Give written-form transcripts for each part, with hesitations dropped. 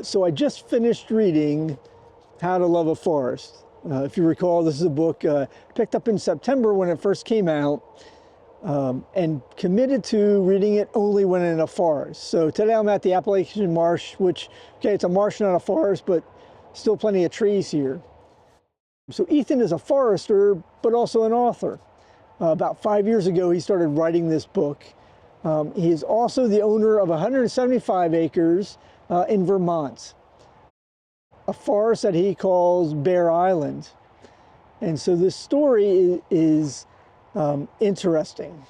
So I just finished reading How to Love a Forest. If you recall, this is a book picked up in September when it first came out, and committed to reading it only when in a forest. So today I'm at the Appalachian Marsh, which, okay, it's a marsh, not a forest, but still plenty of trees here. So Ethan is a forester, but also an author. About 5 years ago, he started writing this book. He is also the owner of 175 acres in Vermont, a forest that he calls Bear Island. And so this story is interesting.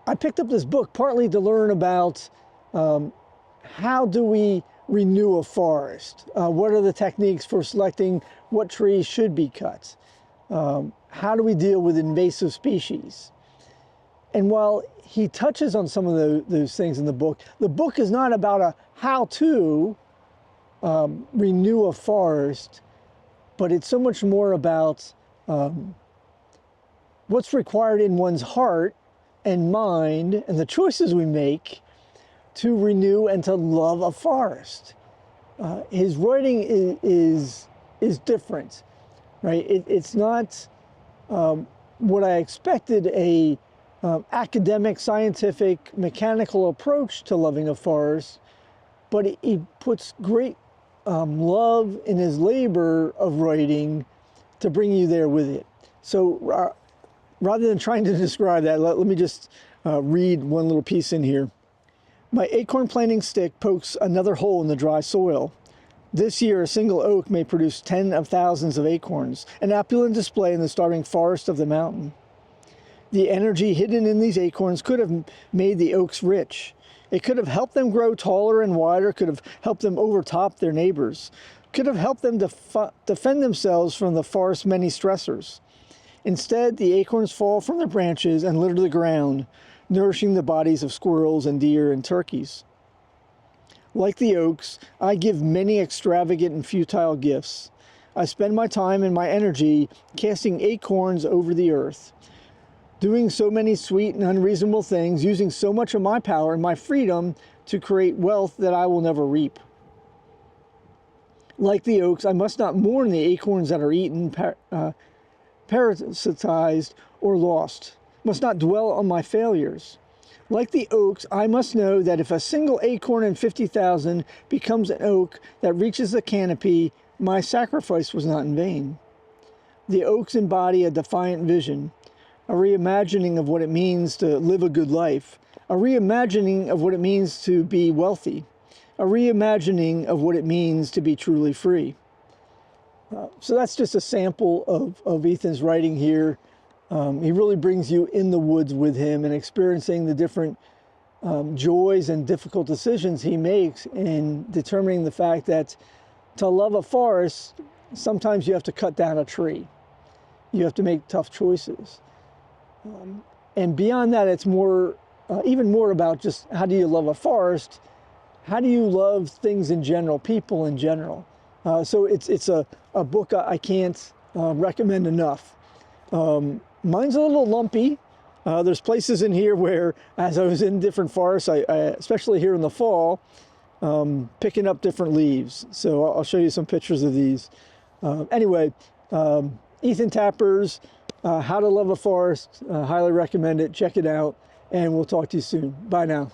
I picked up this book partly to learn about how do we renew a forest? What are the techniques for selecting what trees should be cut? How do we deal with invasive species? And while he touches on some of those things in the book is not about a how to renew a forest, but it's so much more about what's required in one's heart and mind and the choices we make to renew and to love a forest. His writing is different, right? It's not what I expected, a academic, scientific, mechanical approach to loving a forest, but he puts great love in his labor of writing to bring you there with it. So rather than trying to describe that, let me just read one little piece in here. My acorn planting stick pokes another hole in the dry soil. This year, a single oak may produce tens of thousands of acorns, an opulent display in the starving forest of the mountain. The energy hidden in these acorns could have made the oaks rich. It could have helped them grow taller and wider, could have helped them overtop their neighbors, could have helped them defend themselves from the forest's many stressors. Instead, the acorns fall from their branches and litter the ground, nourishing the bodies of squirrels and deer and turkeys. Like the oaks, I give many extravagant and futile gifts. I spend my time and my energy casting acorns over the earth, doing so many sweet and unreasonable things, using so much of my power and my freedom to create wealth that I will never reap. Like the oaks, I must not mourn the acorns that are eaten, parasitized, or lost, must not dwell on my failures. Like the oaks, I must know that if a single acorn in 50,000 becomes an oak that reaches the canopy, my sacrifice was not in vain. The oaks embody a defiant vision, a reimagining of what it means to live a good life, a reimagining of what it means to be wealthy, a reimagining of what it means to be truly free. So that's just a sample of Ethan's writing here. He really brings you in the woods with him and experiencing the different joys and difficult decisions he makes in determining the fact that to love a forest, sometimes you have to cut down a tree. You have to make tough choices. And beyond that, it's more, even more about just how do you love a forest? How do you love things in general, people in general? So it's a book I can't recommend enough. Mine's a little lumpy. There's places in here where, as I was in different forests, especially here in the fall, picking up different leaves. So I'll show you some pictures of these. Anyway, Ethan Tapper's How to Love a Forest, highly recommend it. Check it out, and we'll talk to you soon. Bye now.